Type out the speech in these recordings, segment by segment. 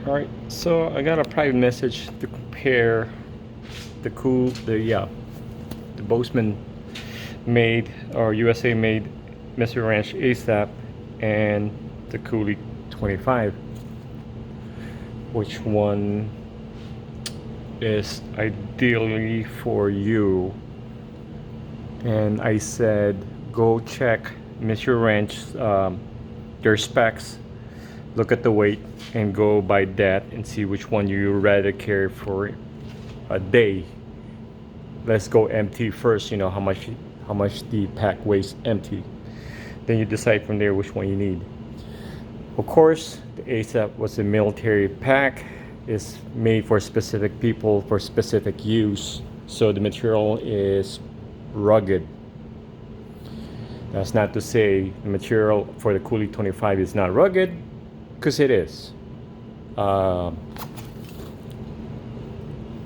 All right, so I got a private message to compare the Bozeman made or USA made Mystery Ranch ASAP and the Coulee 25. Which one is ideally for you? And I said, go check Mystery Ranch, their specs, look at the weight, and go by that and see which one you rather carry for a day. Let's go empty first. You know how much the pack weighs empty. Then you decide from there which one you need. Of course, the ASAP was a military pack. It's made for specific people for specific use. So the material is rugged. That's not to say the material for the Coulee 25 is not rugged, because it is.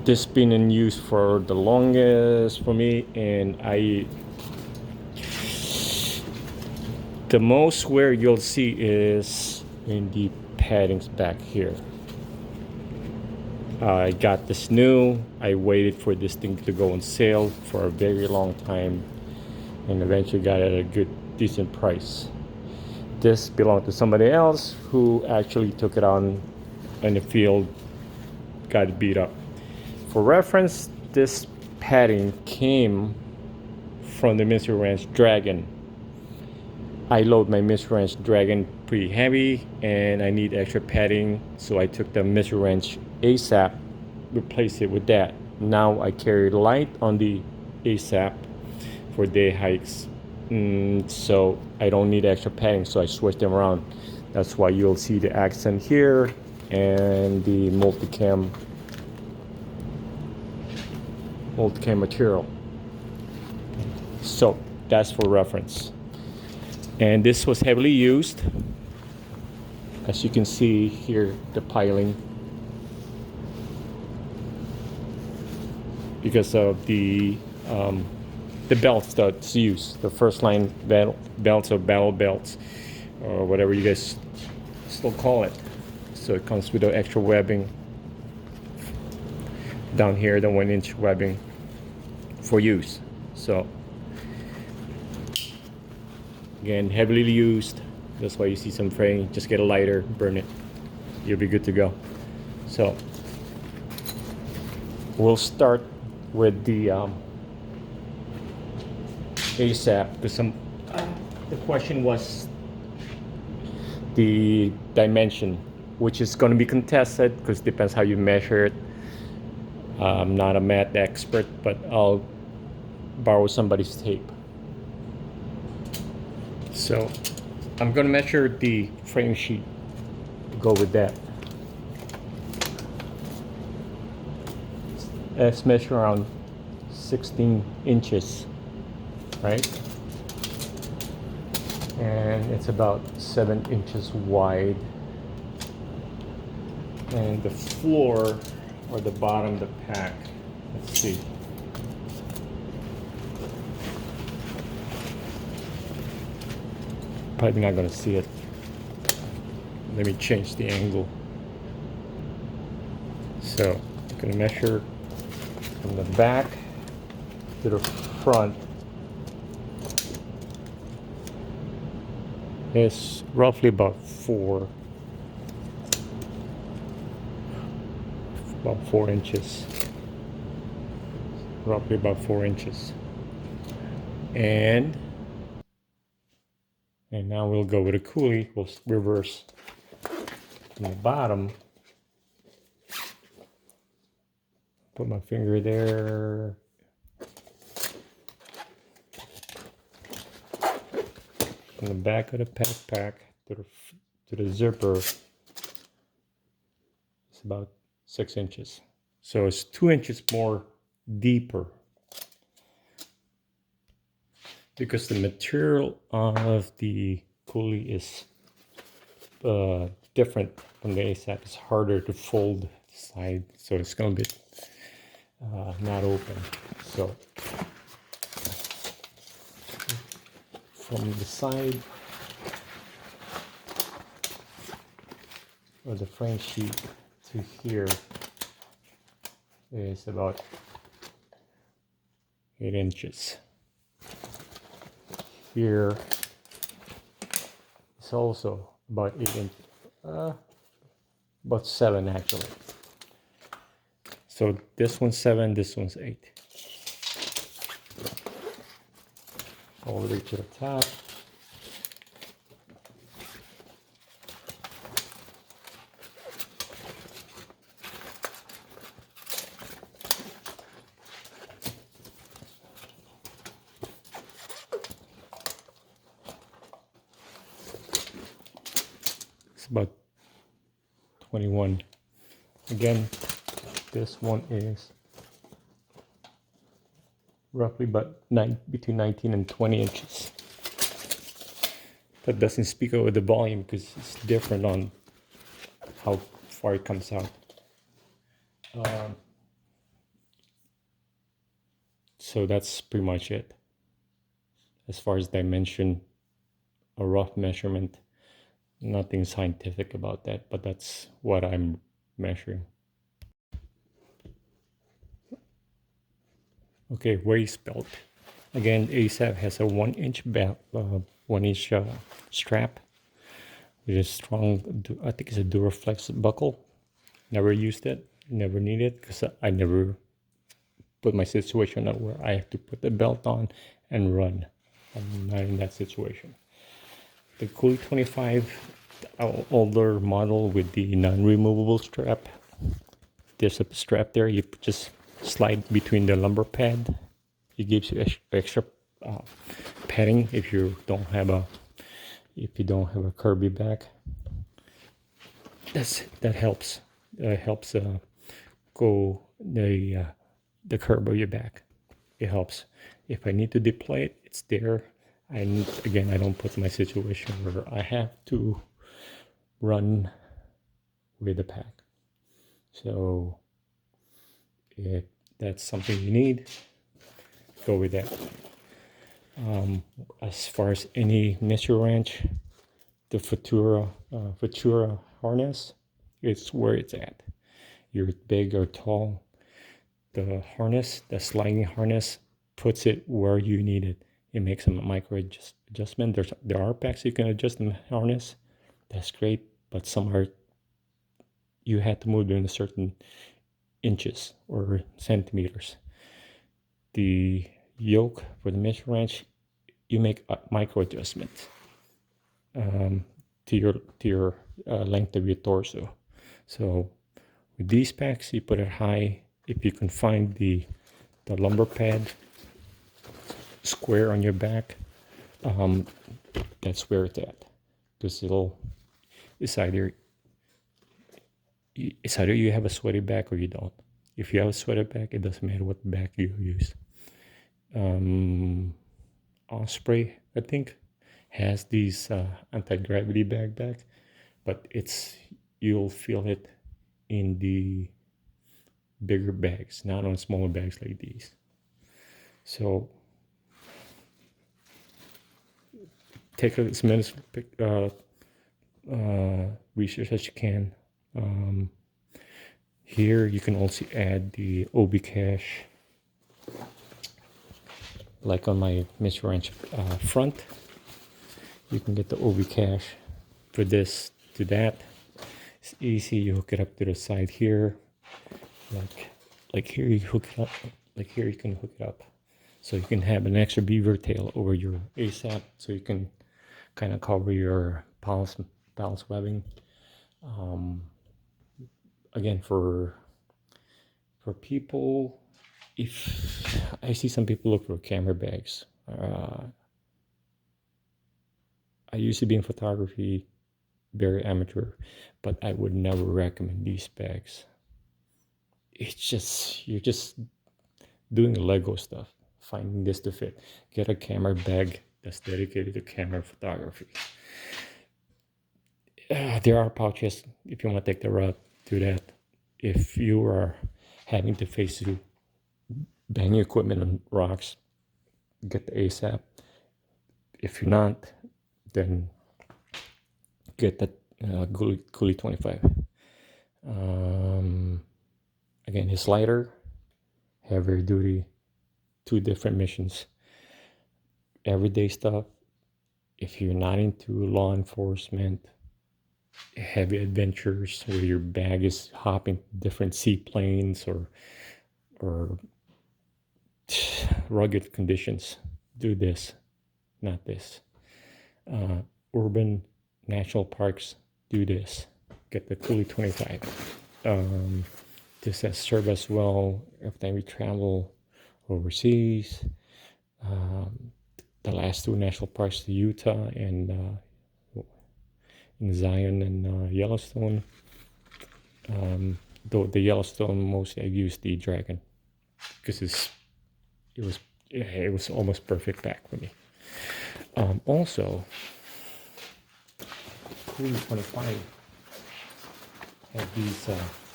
This been in use for the longest for me, and the most wear you'll see is in the paddings back here. I got this new. I waited for this thing to go on sale for a very long time, and eventually got it at a good, decent price. This belonged to somebody else who actually took it on in the field, got it beat up. For reference, this padding came from the Mystery Ranch Dragon. I load my Mystery Ranch Dragon pretty heavy and I need extra padding, so I took the Mystery Ranch ASAP, replaced it with that. Now I carry light on the ASAP for day hikes, so I don't need extra padding, so I switch them around. That's why you'll see the accent here and the multicam material. So that's for reference. And this was heavily used. As you can see here, the piling, because of the belts that's used, the first line belts or battle belts, or whatever you guys still call it. So it comes with the extra webbing down here, the 1-inch webbing for use. So again, heavily used. That's why you see some fraying. Just get a lighter, burn it, you'll be good to go. So we'll start with the ASAP, because the question was the dimension, which is going to be contested because it depends how you measure it. I'm not a math expert, but I'll borrow somebody's tape. So I'm going to measure the frame sheet to go with that. Let's measure around 16 inches, right? And it's about 7 inches wide. And the floor or the bottom of the pack, let's see. Probably not going to see it. Let me change the angle. So I'm going to measure from the back to the front. It's roughly about 4 inches. Roughly about 4 inches. And now we'll go with a Coulee. We'll reverse from the bottom. Put my finger there. From the back of the backpack to the zipper, it's about 6 inches. So it's 2 inches more deeper, because the material of the Coulee is different from the ASAP. It's harder to fold side, so it's going to be not open. So from the side of the frame sheet, to here is about 8 inches. Here is also about 8 inches, about 7 actually. So this one's 7, this one's 8. All the way to the top. It's about 21. Again, this one is roughly about between 19 and 20 inches. That doesn't speak over the volume because it's different on how far it comes out. So that's pretty much it. As far as dimension, a rough measurement, nothing scientific about that, but that's what I'm measuring. Okay, waist belt. Again, ASAP has a 1 inch belt, 1 inch strap with a strong, I think it's a Duraflex buckle. Never used it, never needed it because I never put my situation out where I have to put the belt on and run. I'm not in that situation. The Coulee 25, the older model with the non-removable strap. There's a strap there. You just slide between the lumbar pad. It gives you extra padding if you don't have a curvy back. That helps. Helps go the curve of your back. It helps. If I need to deploy it, it's there. Again, I don't put my situation where I have to run with the pack. So if that's something you need, go with that. As far as any Mr. Ranch, the Futura harness, it's where it's at. You're big or tall, the harness, the sliding harness, puts it where you need it. It makes a micro adjustment. There are packs you can adjust the harness. That's great, but some are you had to move in a certain inches or centimeters. The yoke for the Mr. Ranch, you make a micro adjustment to your length of your torso. So with these packs, you put it high. If you can find the lumbar pad square on your back, that's where it's at. Because it's either you have a sweaty back or you don't. If you have a sweaty back, it doesn't matter what back you use. Osprey, I think, has these anti-gravity back, but you'll feel it in the bigger bags, not on smaller bags like these. So take as many research as you can. Here you can also add the OB cache, like on my Mr. Ranch front. You can get the OB cache for this to that. It's easy. You hook it up to the side here, like here you hook it up. Like here you can hook it up, so you can have an extra beaver tail over your ASAP, so you can kind of cover your balance webbing. Again, for people, if I see some people look for camera bags, I used to be in photography, very amateur, but I would never recommend these bags. You're just doing Lego stuff, finding this to fit. Get a camera bag that's dedicated to camera photography. There are pouches if you want to take the route to that. If you are having to face through banging equipment on rocks, get the ASAP. If you're not, then get that Coulee 25. Again, his lighter, heavier duty, 2 different missions. Everyday stuff. If you're not into law enforcement, heavy adventures where your bag is hopping different seaplanes or rugged conditions, do this, not this. Urban national parks, do this. Get the Coulee 25. This has served us well every time we travel overseas. The last 2 national parks, the Utah and in Zion and Yellowstone. Though the Yellowstone mostly I used the Dragon because it was almost perfect pack for me. Also, Coulee 25 have these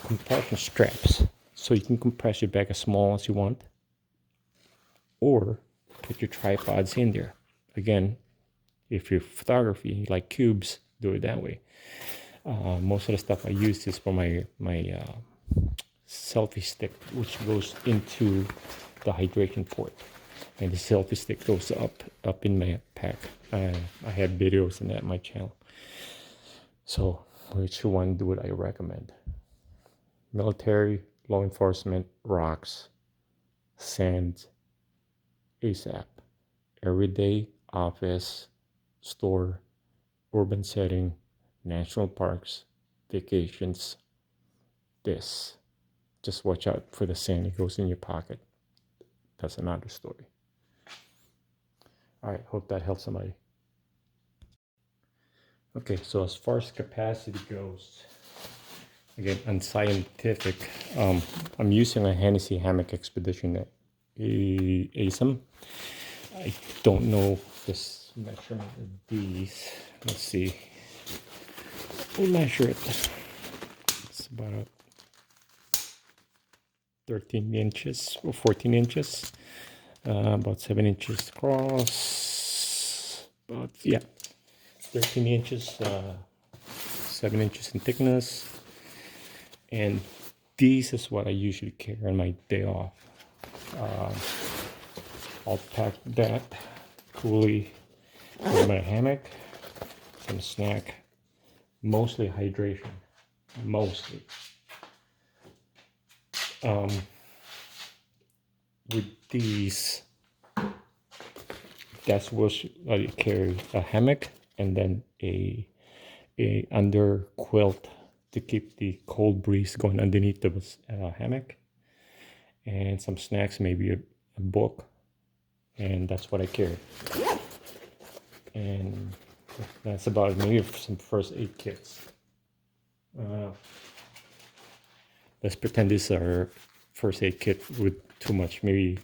compression straps, so you can compress your bag as small as you want, or put your tripods in there. Again, if you're photography like cubes, do it that way. Most of the stuff I use is for my selfie stick, which goes into the hydration port, and the selfie stick goes up in my pack. I have videos in that on my channel. So which one would I recommend? Military, law enforcement, rocks, sand, ASAP. Everyday, office, store, urban setting, national parks, vacations. This. Just watch out for the sand. It goes in your pocket. That's another story. All right, hope that helps somebody. Okay, so as far as capacity goes, again, unscientific, I'm using a Hennessy hammock expedition at ASM. I don't know this measurement of these. Let's see. We'll measure it. It's about 13 inches or 14 inches, about 7 inches across, about, yeah, 13 inches, 7 inches in thickness. And this is what I usually carry on my day off. I'll pack that Coulee with my hammock, some snack, mostly hydration, mostly. With these, that's what I carry: a hammock and then a under quilt to keep the cold breeze going underneath the hammock, and some snacks, maybe a book, and that's what I carry. And that's about it. Maybe some first aid kits. Let's pretend these are first aid kit with too much. Maybe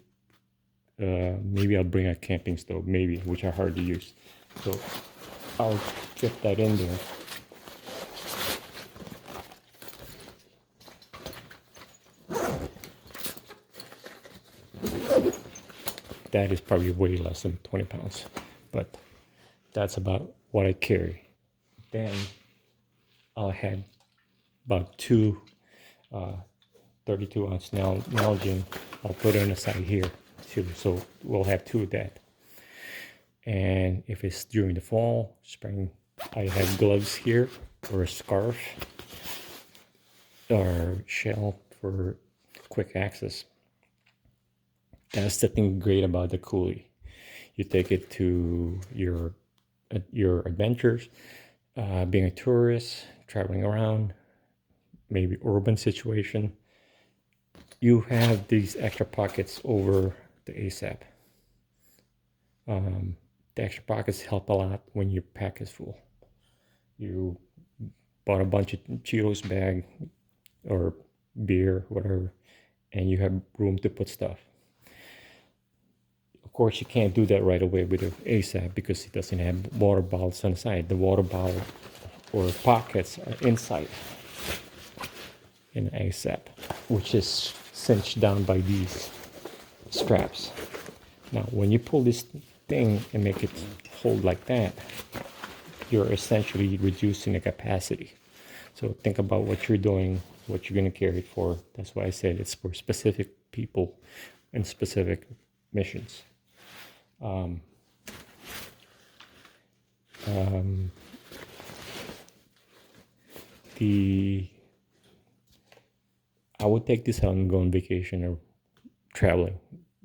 I'll bring a camping stove, maybe, which are hard to use. So I'll get that in there. That is probably way less than 20 pounds, but that's about what I carry. Then I'll have about 2 32-ounce Nalgene. I'll put it on the side here too, so we'll have 2 of that. And if it's during the fall, spring, I have gloves here, or a scarf, or shell for quick access. That's the thing great about the Coulee. You take it to your adventures, being a tourist, traveling around, maybe urban situation. You have these extra pockets over the ASAP. The extra pockets help a lot when your pack is full. You bought a bunch of Cheetos bag or beer, whatever, and you have room to put stuff. Of course, you can't do that right away with the ASAP because it doesn't have water bottles on the side. The water bottle or pockets are inside in ASAP, which is cinched down by these straps. Now, when you pull this thing and make it hold like that, you're essentially reducing the capacity. So think about what you're doing, what you're going to carry it for. That's why I said it's for specific people and specific missions. I would take this out and go on vacation or traveling.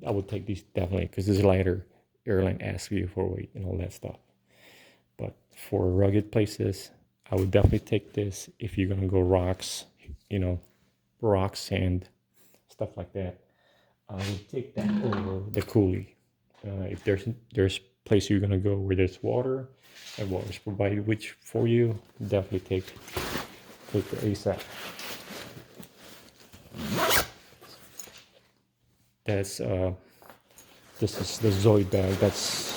I would take these definitely because it's lighter. Airline asks you for weight and all that stuff. But for rugged places, I would definitely take this if you're gonna go rocks, rocks, sand, stuff like that. I would take that over the Coulee. If there's place you're gonna go where there's water and water is provided which for you, definitely take the ASAP. That's this is the Zoe bag. This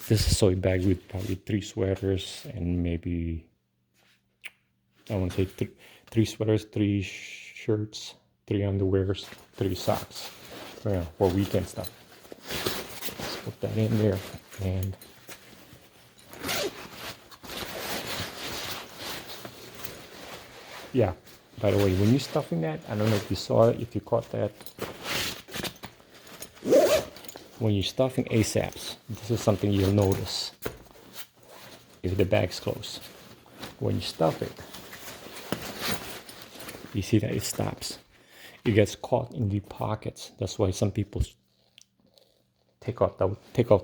is Zoe bag with probably 3 sweaters and maybe I want to say 3 sweaters, 3 shirts, 3 underwears, 3 socks for weekend stuff. Let's put that in there and yeah. By the way, when you're stuffing that, I don't know if you saw it, if you caught that. When you're stuffing ASAPs, this is something you'll notice if the bag's closed. When you stuff it, you see that it stops. It gets caught in the pockets. That's why some people take off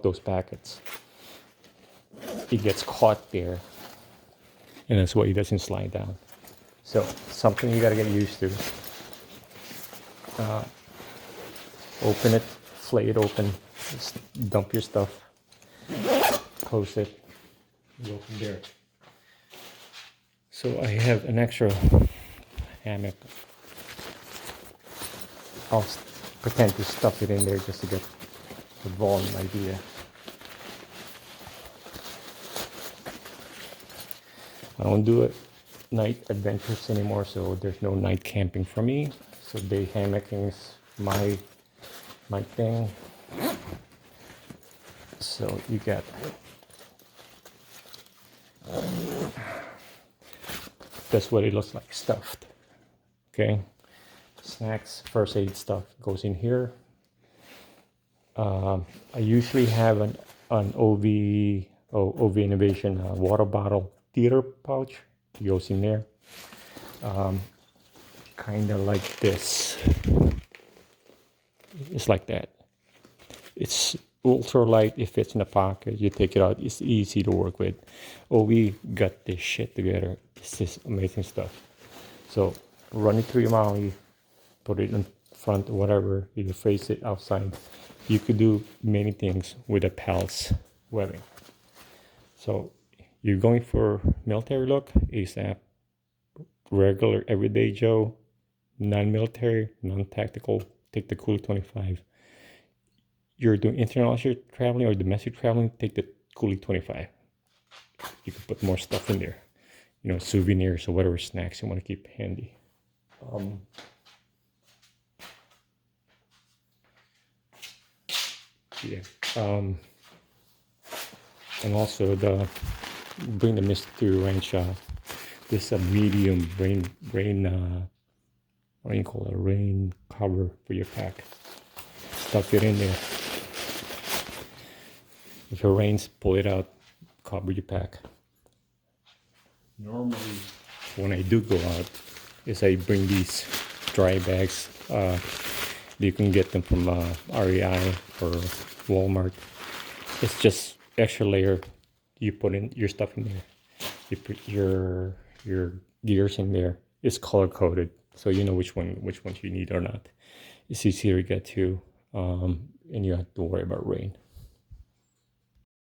those packets. It gets caught there, and that's why it doesn't slide down. So something you gotta get used to. Open it, flay it open, just dump your stuff, close it, go from there. So I have an extra hammock. I'll pretend to stuff it in there just to get the volume idea. I don't do it night adventures anymore, so there's no night camping for me. So day hammocking is my thing. So you got that's what it looks like stuffed. Okay, snacks, first aid stuff goes in here. I usually have an OV Innovation water bottle theater pouch. It goes in there. Kind of like this. It's like that. It's ultra light. It fits in the pocket. You take it out. It's easy to work with. OV got this shit together. It's just amazing stuff. So run it through your Maui, put it in front or whatever. You face it outside. You could do many things with a PALS webbing. So you're going for military look, ASAP, regular everyday Joe, non-military, non-tactical, take the Coulee 25. You're doing international traveling or domestic traveling, take the Coulee 25. You can put more stuff in there, souvenirs or whatever snacks you want to keep handy. And also bring the Mystery Ranch. This is a medium rain cover for your pack. Stuff it in there. If it rains, pull it out, cover your pack. Normally, when I do go out, is I bring these dry bags. You can get them from REI or Walmart. It's just extra layer. You put in your stuff in there. You put your gears in there. It's color coded, so you know which ones you need or not. It's easier to get to, and you have to worry about rain.